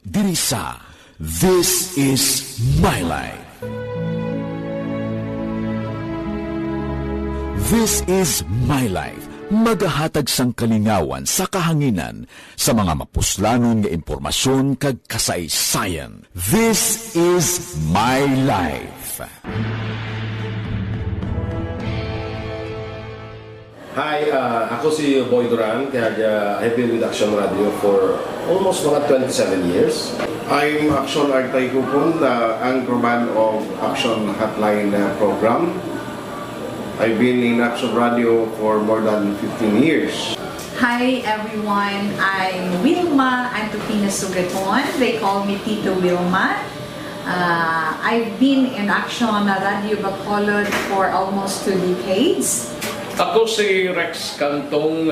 diri sa This is My Life. This is My Life, magahatag sang kalingawan sa kahanginan sa mga mapuslanon nga impormasyon kag kasaysayan. This is My Life. Hi, ako si Boy Duran. I've been with Action Radio for almost mga 27 years. I'm Action Artay Kupon, anchorman of Action Hotline program. I've been in Action Radio for more than 15 years. Hi everyone, I'm Wilma Antopina Sugaton. They call me Tito Wilma. I've been in Action Radio Bacolod for almost 2 decades. Ako si Rex Cantong,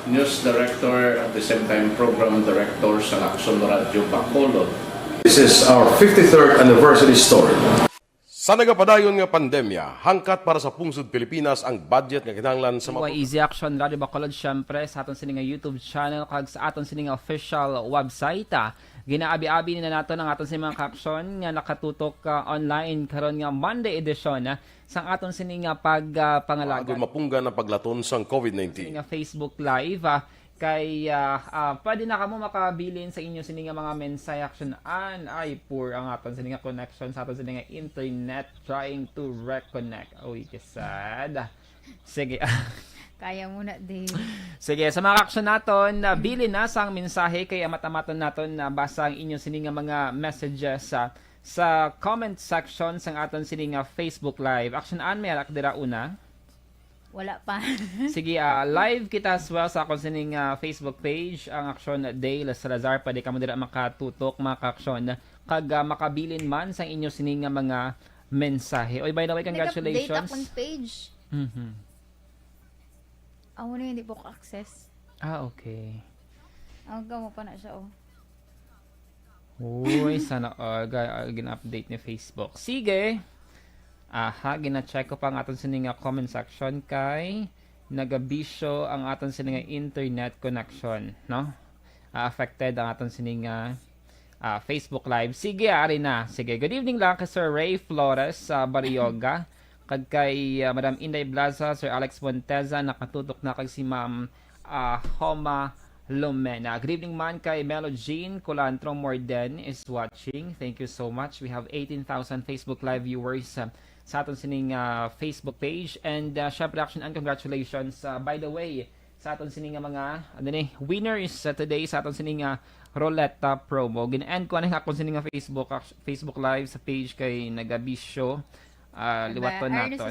News Director at the same time Program Director sa Action Radio Bacolod. This is our 53rd anniversary story. Sa nagapadayon nga pandemya, hangkat para sa pungsod Pilipinas ang budget nga kinahanglan sa mga Easy Action Radio Bacolod, syempre sa aton sining YouTube channel kag sa aton sining official website. Ginaabi-abi na nato ang aton sining mga ka-action nga nakatutok online karon nga Monday edition sang aton sining pagpangalaga. agol mapunggan ang paglaton sang COVID-19. Nga Facebook Live kay pwede na kamo makabilin sa inyo sining mga mensahe action ay poor ang aton sining connection sa aton sining internet trying to reconnect. Sad. Sige. Kaya mo na, Dave. Sige, sa mga action naton, bilin na sang mensahe kay amat-amatan naton na basa ang inyong sining mga messages sa comment section sang aton sining Facebook Live. Action may alak dira una. Wala pa. Sige, live kita as well sa akong sining Facebook page, ang Action Dale Salazar. Pwede ka mo dira makatutok, mga ka-action, kag makabilin man sa inyo sining mga mensahe. Oy, by the way, congratulations. Nag-update akong page. Ako na hindi po access. Okay. Ang gamo pa na siya, oh. Uy, sana gina-update ni Facebook. Sige. Gina-check ko pa ang aton sining comment section kay nagabisyo ang aton sining internet connection, no? Affected ang aton sining Facebook Live. Sige, ari na. Sige, good evening lang kay Sir Ray Flores sa Barioga. Kag kay Madam Inday Blaza, Sir Alex Monteza, nakatutok na kag si Ma'am Homa Lumena. Good evening man kay Melo Jean Colantro Morden is watching. Thank you so much. We have 18,000 Facebook Live viewers sa aton sining Facebook page. And syempre action and congratulations. By the way, sa aton sining mga winners today sa aton sining Roletta promo. Gin-end ko na akong sining Facebook Live sa page kay Nagabisyo. Liwaton naton.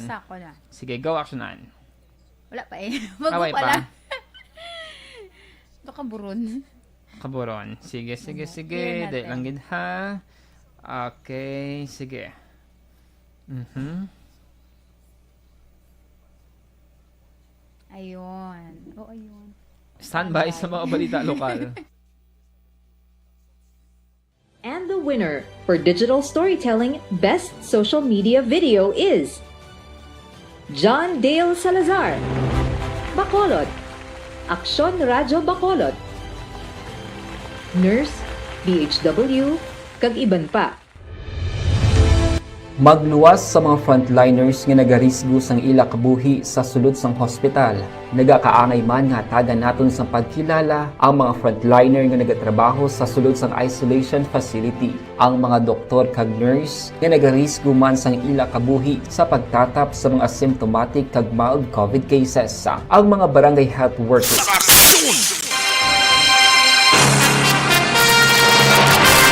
Sige, go actionan. Wala pa eh. Bago pala. Ito kaburon. Kaburon. Sige. Dahil lang gid ha. Okay, sige. Ayun. Ayun. Standby sa mga balita lokal. And the winner for Digital Storytelling Best Social Media Video is John Dale Salazar, Bacolod, Action Radio Bacolod, Nurse, BHW, kag iban pa. Magluwas sa mga frontliners nga nagarisgo sang ila kabuhi sa sulod sang hospital. Nagakaangay man nga tagan naton sa pagkilala ang mga frontliner nga nagatrabaho sa sulod sang isolation facility. Ang mga doktor kag nurse nga nagarisgo man sang ila kabuhi sa pagtatap sa mga symptomatic kag mild COVID cases. Ang mga barangay health workers.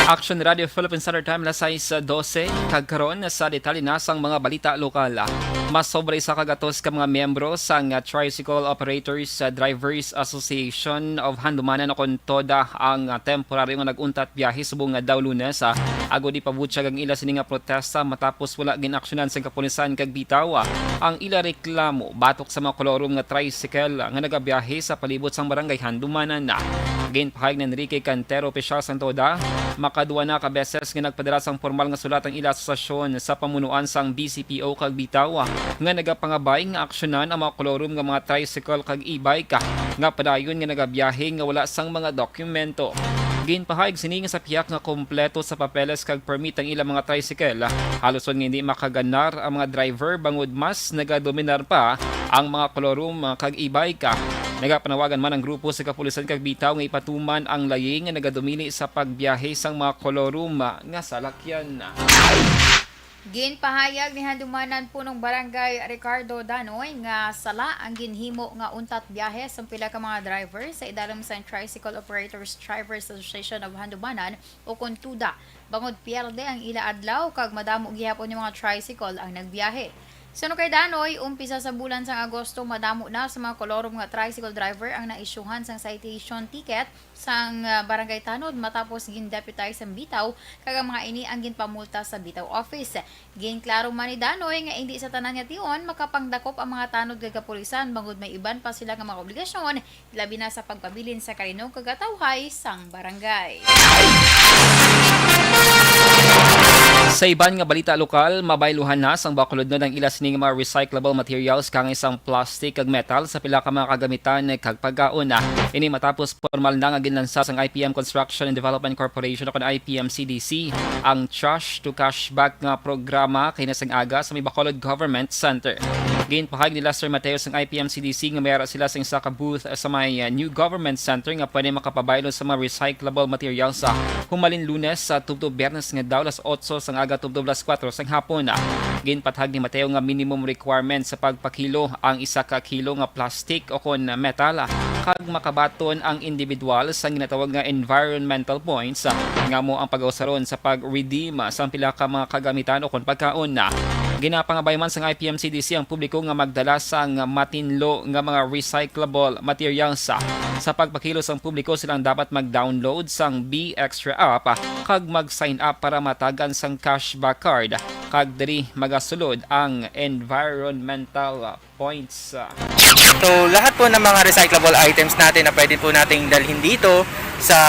Action Radio Philippine Standard Time alas 6:12 kag karon sa detalye na sang mga balita lokal. Mas sobre sa kagatos ka mga miyembro sang Tricycle Operators Drivers Association of Handumanan kon toda ang temporaryo nga naguntat biyahe subong daw Lunes ago di pabutyag ang ila sining protesta matapos wala ginaksyonan sa kapulisan kag bitaw ang ila reklamo batok sa mga kolorom nga tricycle nga nagabiyahe sa palibot sang barangay Handumanan. Ginpahayag ni Enrique Cantero, opisyal sang toda, makaduwa na ka beses nga nagpadala sang formal nga sulat ang ila asosasyon sa pamunuan sang BCPO kag bitaw nga nagapangabay nga aksyonan ang mga kolorom nga mga tricycle kag e-bike nga padayon nga nagabiyahe nga wala sang mga dokumento. Ginpahayag sining sa piyak nga kompleto sa papeles kag permit ang ilang mga tricycle. Halos nga hindi makaganar ang mga driver bangod mas nagadominar pa ang mga kolorum kag e-bike. Nagapanawagan man ang grupo sa kapulisan kag bitaw nga ipatuman ang laying nga nagadomini sa pagbiyahe sang mga kolorum nga salakyan. Ginpahayag ni handumanan punong barangay Ricardo Danoy nga sala ang ginhimo nga untat biyahe sa pila ka mga driver sa idalam sa Tricycle Operators Drivers Association of Handumanan o Kontuda. Bangod pierde ang ila adlaw kag madamo gihapon yung mga tricycle ang nagbiyahe. Sa kay Danoy, umpisa sa bulan sang Agosto madamo na sa mga kolorum nga tricycle driver ang naisyuhan sang citation ticket sang barangay Tanod matapos gin-deputize ang bitaw kag ang mga ini ang ginpamulta sa bitaw office. Ginklaro man ni Danoy nga hindi sa tanan nga tion makapangdakop ang mga tanod kag kapulisan bangod may iban pa sila nga mga obligasyon labi na sa pagpabilin sa kalinog kag katawhay sang barangay. Sa iban nga balita lokal, mabayluhan na sang bakulod na ng ilas ning mga recyclable materials kang isang plastic kag metal sa pila ka mga kagamitan kag pagkaon. Ini matapos formal na nga ginlansa sang IPM Construction and Development Corporation o IPM CDC ang Trash to Cashback nga programa kay nasang aga sa may Bacolod Government Center. Ginpahayag ni Lester Mateo sang IPM CDC nga mayara sila sa isa ka booth sa may New Government Center nga pwede makapabaylo sa mga recyclable materials sa humalin Lunes sa tubto Biyernes nga daw las 8 sang aga tubto las 4 sang hapon. Ginpatahag ni Mateo nga minimum requirement sa pagpakilo ang isa ka kilo nga plastic o kon metal kag makabaton ang individual sa ginatawag nga environmental points nga mo ang pag-usaron sa pag-redeem sa pila ka mga kagamitan o kon pagkaon. Ginapangabay man sa IPM CDC ang publiko nga magdala sang matinlo nga mga recyclable materials. Sa pagpakilos ang publiko silang dapat mag-download sang Be Extra app kag mag-sign up para matagan sang cashback card kag diri magasulod ang environmental points. So lahat po ng mga recyclable items natin na pwede po nating dalhin dito sa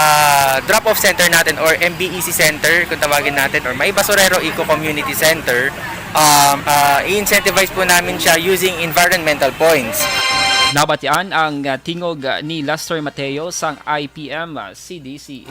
drop-off center natin or MBEC center kung tawagin natin or may Basurero Eco Community Center, i-incentivize po namin siya using environmental points. Nabatian ang tingog ni Lester Mateo sang IPM CDC.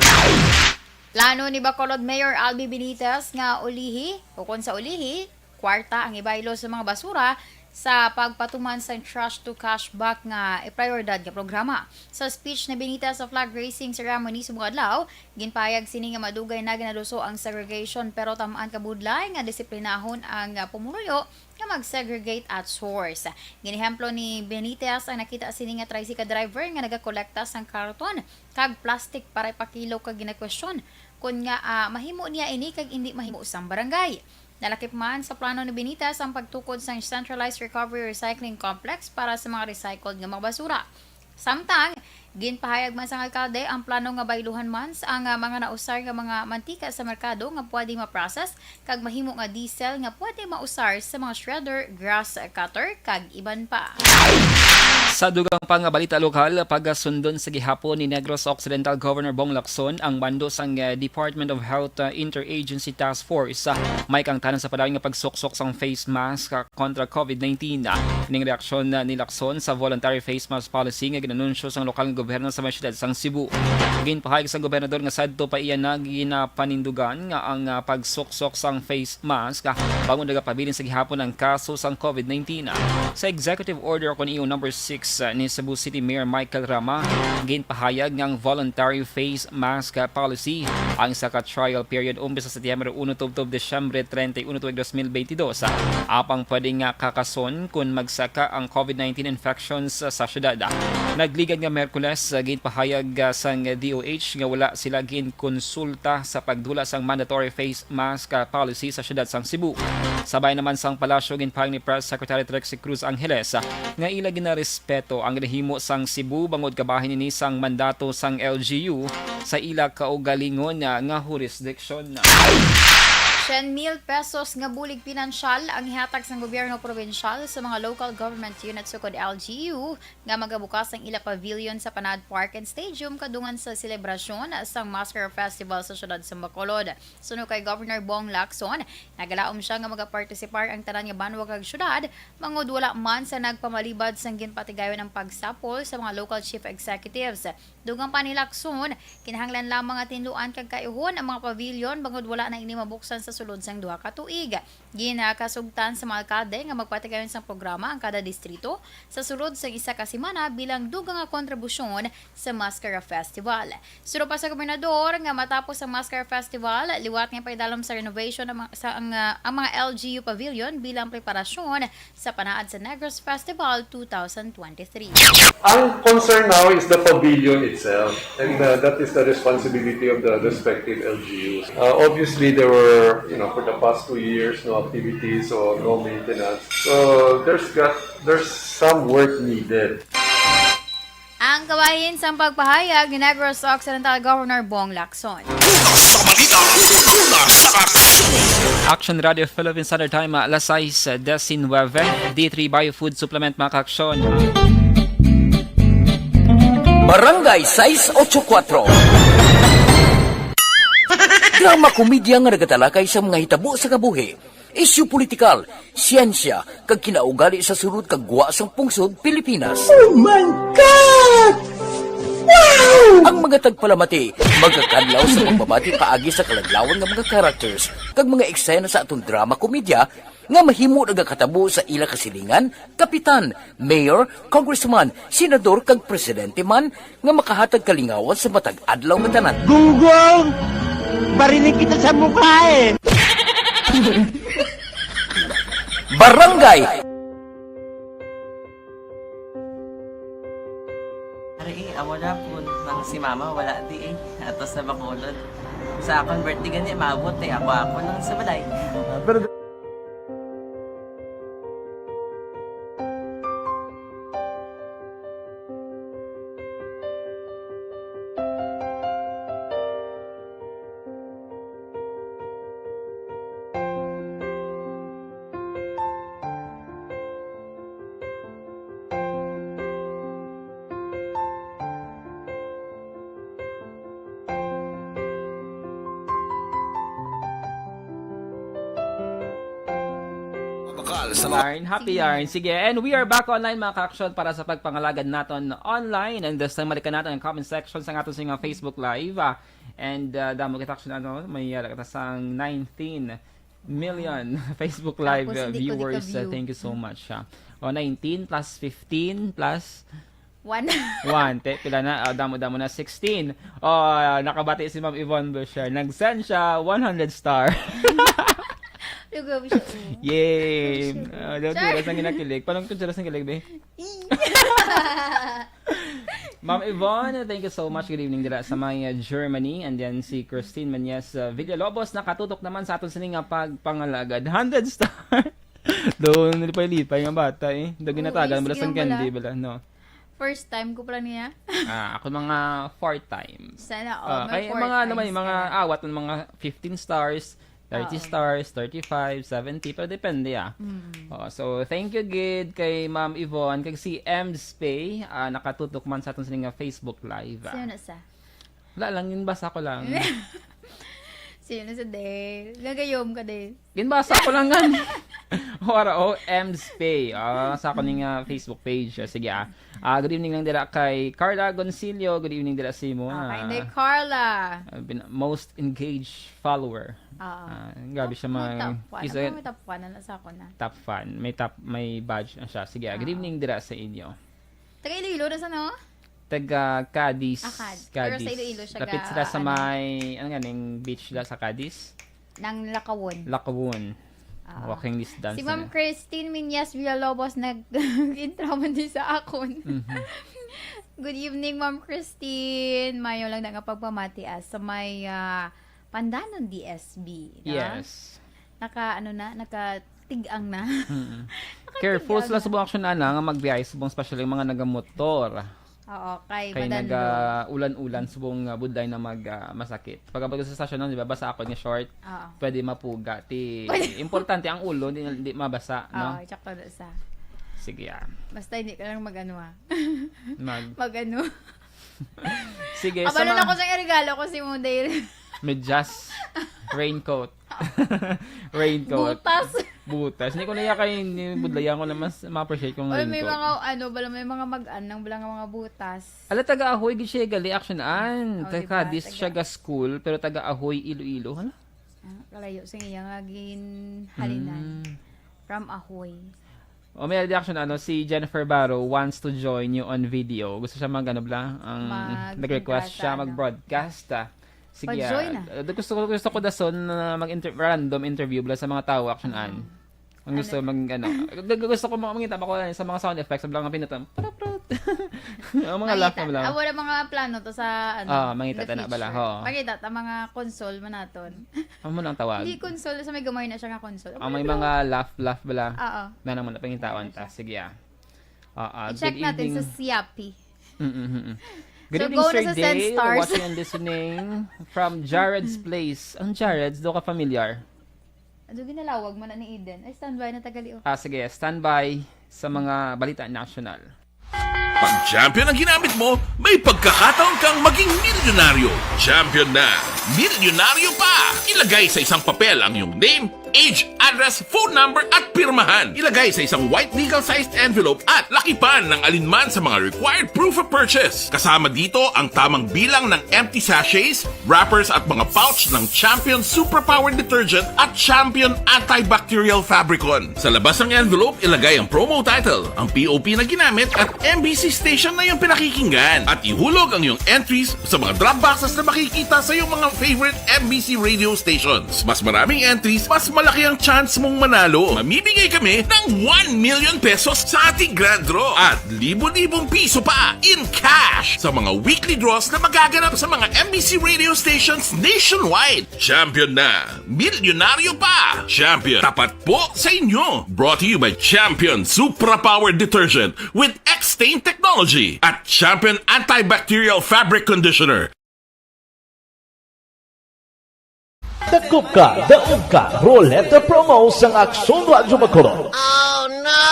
Plano ni Bacolod Mayor Albi Benitez nga ulihi o kung sa ulihi, kwarta ang ibaylo sa mga basura sa pagpatuman sa Trash to Cashback nga prioridad nga programa. Sa speech na Benitez sa flag raising ceremony sa mga adlaw, ginpayag sini nga madugay na ginaluso ang segregation pero tamaan kabudlay nga disiplinahon ang pumuluyo nga mag-segregate at source. Ginihemplo ni Benitez ang nakita sini nga tricycle driver nga nagakolekta sang karton kag plastic para ipakilo kag ginakwestiyon kun nga mahimo niya ini kag hindi mahimo sang barangay. Nalakip man sa plano ni Benitez ang pagtukod sa Centralized Recovery Recycling Complex para sa mga recycled nga mga basura. Samtang, ginpahayag man sa alkalde ang plano nga bayluhan man sa mga nausar nga mga mantika sa merkado nga pwede ma-process kag mahimo nga diesel nga pwede mausar sa mga shredder, grass cutter kag iban pa. Sa dugang pang balita lokal, pagasundon sa gihapon ni Negros Occidental Governor Bong Lacson ang bando sang Department of Health Interagency Task Force. May kang tanan sa padayon nga pagsuksok sang face mask kontra COVID-19. Ning reaksyon ni Lacson sa voluntary face mask policy nga ginanunsyo sang lokal nga gobyerno sa mga syudad sang Cebu. Ginpahayag sa gobernador nga sadto pa iyan na ginapanindugan nga ang pagsuksok sang face mask bangon nagapabilin sa gihapon ang kaso sang COVID-19. Sa executive order kon EO number 6 ni Cebu City Mayor Michael Rama, ginpahayag ng voluntary face mask policy ang sa trial period umpisa sa Setyembre 1 tubtob Desyembre 31 2022. Apang pwedeng kakason kung magsaka ang COVID-19 infections sa syudad. Nagligad nga Merkules, ginpahayag sang DOH nga wala sila ginkonsulta sa pagdula sang mandatory face mask policy sa syudad sang Cebu. Sabay naman sang palasyo ginpahayag ni Press Secretary Trexie Cruz Angeles nga ila ginarespeto ang rehimo sang Cebu bangod kabahin ni sang mandato sang LGU sa ila kaugalingon nga jurisdiction. 10,000 pesos nga bulig pinansyal ang ihatag sa gobyerno probinsyal sa mga local government units sukod LGU nga magabukas ang ila pavilion sa Panad Park and Stadium kadungan sa selebrasyon sa Masker Festival sa siyudad sa Bacolod. Suno kay Governor Bong Lacson, nagalaom siya nga magapartisipar ang tanan nga banwa kag syudad, mangod wala man sa nagpamalibad sang ginpatigayon ang pagsapol sa mga local chief executives. Dugang pa ni Lacson, kinahanglan lamang at tinluan kag kaihon ang mga pavilion bangod wala na ini mabuksan sa sulod sang duha ka tuig. Ginakasugtan sa mga alkalde nga magpatigayon sang programa ang kada distrito sa sulod sang isa ka semana bilang dugang nga kontribusyon sa Mascara Festival. Suro pa sa gobernador nga matapos ang Mascara Festival, liwat nga paidalom sa renovation ang mga LGU pavilion bilang preparasyon sa panaad sa Negros Festival 2023. Ang concern now is the pavilion itself, and that is the responsibility of the respective LGUs. Obviously, there were, for the past 2 years, no activities or no maintenance. So there's some work needed. Ang kabahin sa pagpahayag ni Negros Occidental Governor Bong Lacson. Action Radio Philippine Standard Time, alas 6:19, D3 Biofood Supplement mga kaaksyon. Barangay 684. Drama komedya nga nagatalakay sa mga hitabo sa kabuhi, isyu politikal, siyensya, kag kinaugali sa sulod kag guwa sang pungsod Pilipinas. Oh my God! Wow! Ang mga tagpalamati, magkakadlaw sa pagbabati paagi sa kalaglawan nga mga characters kag mga eksena sa atong drama komedya nga mahimo nagakatabo sa ila kasilingan, kapitan, mayor, congressman, senador kag presidente man nga makahatag kalingawan sa matag adlaw nga tanan. Gunggong! Barinig kita sa mukha eh! Barangay! Ari, amo na po nang si mama wala di atos sa Bacolod. Sa akong birthday gani maabot ako nang sa balay. Pero Yarn, happy yarn. Sige, and we are back online mga ka-action para sa pagpangalagad natin online. And this time, malikan natin ang comment section sa ating sa Facebook Live. And damo kita-action may sang 19 million Facebook Live viewers. Thank you so much. 19 plus 15 plus 1. Pila na, damo-damo na 16. Nakabati si Ma'am Yvonne Busher. Nag-send siya 100 star. Yay! Duras ang ginakilig. Paano kung duras ang kilig, be? Ma'am Yvonne, thank you so much. Good evening dira sa mga Germany. And then si Christine Manyes Villalobos, nakatutok naman sa aton sining pagpangalagad. 100 star! Doon, nilipay-lipay nga bata eh. Doon ginatagan, balas ang candy, bala, no? First time ko pala niya. Ako mga 4 times. Sana may 4 mga times. Naman, mga awat ng mga 15 stars, 30 stars, 35, 70, pero depende so, thank you gid kay Ma'am Yvonne, kay si Ems Pay, nakatutok man sa aton sining Facebook Live. Sino na sa? Wala lang, yun basa ko lang. Sino na sa day? Gagayom ka day. Ginbasa ko lang gan. Ems Pay. Sa ako ning Facebook page. Sige good evening lang dira kay Carla Goncillo. Good evening dira si mo. Okay, Carla. Most engaged follower. Grabe siya may top 1 na sa ako na. Top fan. May badge na siya. Sige, good evening dira sa inyo. Taga Iloilo na sa no? Taga Cadiz. Pero sa Iloilo siya. Lapit sila sa may, beach sila sa Cadiz? Nang Lakawon. Walking distance. Si Ma'am Christine Minyas Villalobos nag-intro man din sa akon. Good evening, Ma'am Christine. Mayo lang na pagpamati sa may Pandanon DSB. Yes. Nakatigang na. Careful sila sa buong action nga magbiyahe sa buong special yung mga nagamotor. Oo, kay Kay Madando. ulan-ulan subong budlay na masakit. Pagkabag sa stasyon nun, di ba, basa ako nga short, Oo. pwede mapuga. Importante ang ulo, hindi mabasa, no? Oo, tsaka na sa. Sige, Basta hindi ka lang mag-ano Mag-ano? Sige, Abalo na ko sa regalo ko si Muday. medyas, raincoat. Butas. Hindi ko na yakay budlayan ko na mas ma-appreciate kong May raincoat. mga may mga mag-anang bala nga mga butas. Ala, taga-ahoy, gid siya gali action-an. Oh, Taga, diba? this siya ga school, pero taga-ahoy, Iloilo. Hala? Kalayo sa iya nga gin halinan. From Ahoy. O may reaction si Jennifer Barrow wants to join you on video. Gusto siya nag-request siya mag-broadcast. Sige. Pa-join na. Gusto ko dason na random interview bala sa mga tao action-an. Ang gusto gusto ko makita pa ko sa mga sound effects bala nga pinutan. Ang mga laugh na bala. Amo na mga plano to sa mangita na bala. Makita ta mga console manaton. Amo nang tawag. Hindi console sa may gamay na siya nga console. May mga laugh bala. Oo. Na naman na pangitawan ta. Sige. I-check natin sa Siapi. Good evening, go Sir na sa Dale, Stars. watching and listening from Jared's Place. Ang Jared's, do ka familiar? Ano ginalawag mo na ni Eden? Ay, standby na tagali. Sige, standby sa mga balita national. Pag champion ang ginamit mo, may pagkakataon kang maging milyonaryo. Champion na! Milyonaryo pa! Ilagay sa isang papel ang iyong name, age, address, phone number at pirmahan. Ilagay sa isang white legal-sized envelope at lakipan ng alinman sa mga required proof of purchase. Kasama dito ang tamang bilang ng empty sachets, wrappers at mga pouch ng Champion Superpower Detergent at Champion Antibacterial Fabricon. Sa labas ng envelope, ilagay ang promo title, ang POP na ginamit at MBC station na yung pinakikinggan. At ihulog ang iyong entries sa mga drop boxes na makikita sa iyong mga favorite MBC radio stations. Mas maraming entries, mas malaki ang chance mong manalo. Mamimigay kami ng 1 million pesos sa ating grand draw at libo-libong piso pa in cash sa mga weekly draws na magaganap sa mga MBC radio stations nationwide. Champion na! Milyonaryo pa! Champion, tapat po sa inyo! Brought to you by Champion Superpower Detergent with X-Stain Technology at Champion Antibacterial Fabric Conditioner. Dakop ka, daog ka, Roleta Promo sang Aksyon Radyo Bacolod. Oh no!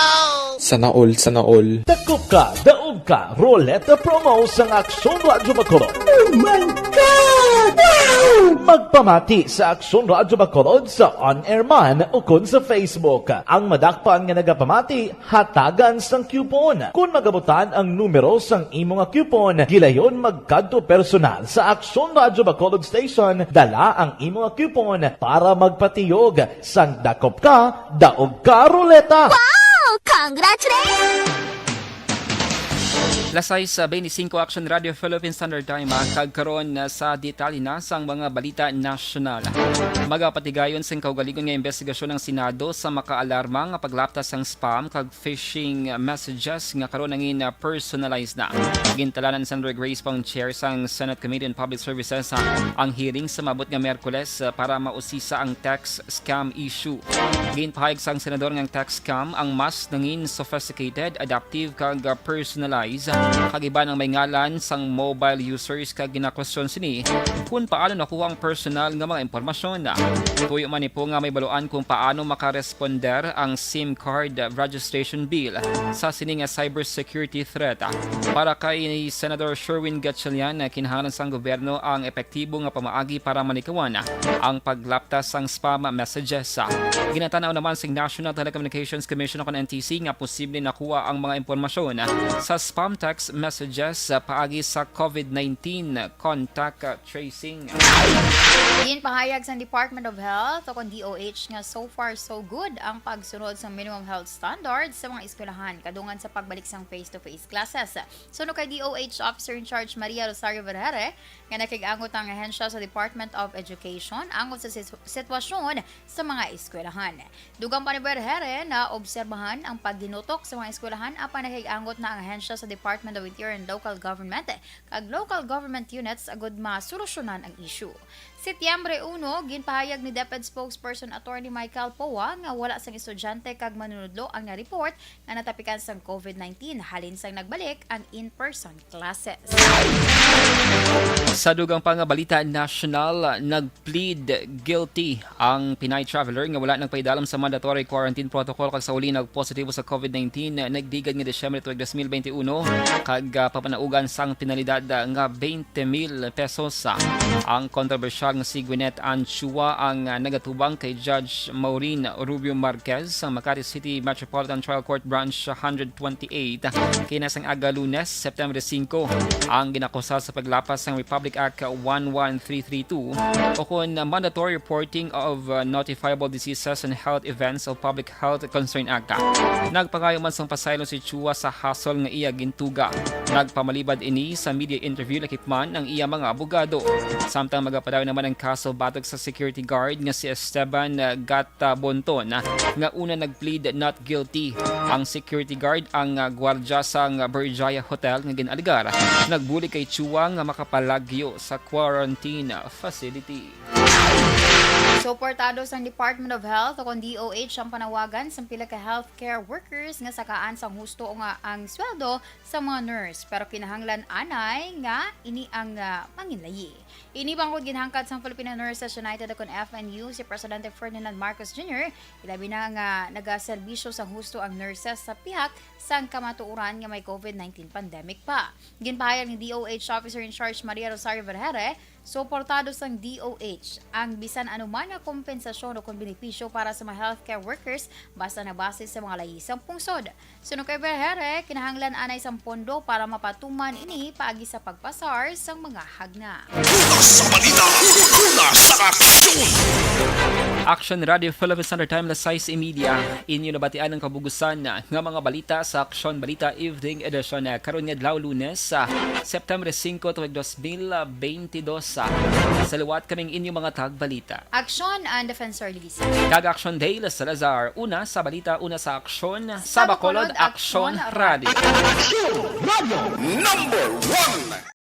Sana all. Dakop ka, daog ka, Roleta Promo sang Aksyon Radyo Bacolod. Oh my God! Wow! Magpamati sa Aksyon Radyo Bacolod sa on-air man o kun sa Facebook. Ang madakpan nga nagapamati, hatagan sang coupon. Kung magabutan ang numero sang imo nga coupon, gilayon magkadto personal sa Aksyon Radyo Bacolod Station, dala ang imo nga coupon para magpatiyog sang dakop ka, daog ka, Roleta. Wow! Congratulations! Lasay sa 25 Action Radio Philippine Standard Time kagkaroon sa detalye na sang mga balita nasyonal. Magapatigayon sa kaugaligon nga investigasyon ng Senado sa makaalarma nga paglaptas sang spam kag phishing messages nga karon nangin personalized na. Gintalanan ni Senator Grace Pang chair sang Senate Committee on Public Services ang hearing sa mabot nga Miyerkules para mausisa ang tax scam issue. Ginpahayag sang senador nga tax scam ang mas nangin sophisticated, adaptive kag personalized kagiba ng may ngalan sang mobile users kag ginakwestiyon sini kung paano nakuha ang personal nga mga impormasyon. Tuyo man po nga may baluan kung paano makaresponder ang SIM card registration bill sa sining cybersecurity threat. Para kay Senator Sherwin Gatchalian, kinahanglan sang gobyerno ang epektibo nga pamaagi para manikawan ang paglaptas sang spam messages. Ginatanaw naman sa National Telecommunications Commission o NTC nga posible nakuha ang mga impormasyon sa spam text messages paagi sa COVID-19 contact tracing. Din pahayag sa Department of Health o DOH nga so far so good ang pagsunod sa minimum health standards sa mga eskwelahan kadungan sa pagbalik sang face-to-face classes. Suno kay DOH Officer in Charge Maria Rosario Vergere nga nakigangot ang ahensya sa Department of Education angon sa sitwasyon sa mga eskwelahan. Dugang pa ni Vergere na obserbahan ang pagginutok sa mga eskwelahan apan nakigangot na ang ahensya sa Department Department of Interior and Local Government kag local government units agud masolusyonan ang issue. Setyembre 1, ginpahayag ni DepEd spokesperson Attorney Michael Poa nga wala sang estudyante kag manunudlo ang na-report nga natapikan sang COVID-19 halin sang nagbalik ang in-person classes. Sa dugang pangabalita national, nag-plead guilty ang Pinay traveler nga wala nagpaidalam sa mandatory quarantine protocol kag sa uli nagpositibo sa COVID-19 nagdigad nga Disyembre 2021 kag papanaugan sang penalidad nga 20,000 pesos. Ang kontrobersyal nga si Gwyneth Anchua ang nagatubang kay Judge Maureen Rubio Marquez sa Makati City Metropolitan Trial Court Branch 128 kinasang aga Lunes, September 5 ang ginakusa sa paglapas ng Republic Act 11332 o kung mandatory reporting of notifiable diseases and health events of Public Health Concern Act. Nagpangayo man sang pasaylo si Chua sa hasol nga iya gintuga. Nagpamalibad ini sa media interview lakipman ang iya mga abogado. Samtang magapadayon naman ang kaso batog sa security guard nga si Esteban Gatabonton nga una nagplead not guilty. Ang security guard ang gwardya sa Berjaya Hotel nga ginaligar nagbuli kay Chua nga makapalagyo sa quarantine facility. Suportado sa Department of Health o kung DOH ang panawagan sa pila ka healthcare workers nga sakaan sang husto nga ang sweldo sa mga nurse pero kinahanglan anay nga ini ang manginlayi. Ini bangkod ginhangkad sa Filipino Nurses United o kung FNU si Presidente Ferdinand Marcos Jr. Ilabi na nga nagaserbisyo sa husto ang nurses sa pihak sang kamatuuran nga may COVID-19 pandemic pa. Ginpahayag ni DOH Officer in Charge Maria Rosario Vergere, suportado sang DOH ang bisan anuman nga kompensasyon o kung benepisyo para sa mga healthcare workers basta na base sa mga layisang pungsod. Suno kay Vergere, kinahanglan anay sang pondo para mapatuman ini paagi sa pagpasar sang mga hagna. Sa balita, una sa aksyon! Action Radio Philippines Standard Time alas 6:30 inyo nabatian ang kabugusan nga mga balita sa Action Balita Evening Edition karon nga adlaw Lunes sa September 5, 2022. Sa liwat kaming inyo mga tagbalita. Action and Defensor Lisa. Kag Action Day Salazar, una sa balita, una sa aksyon sa Bacolod Action Radio. Action Radio #1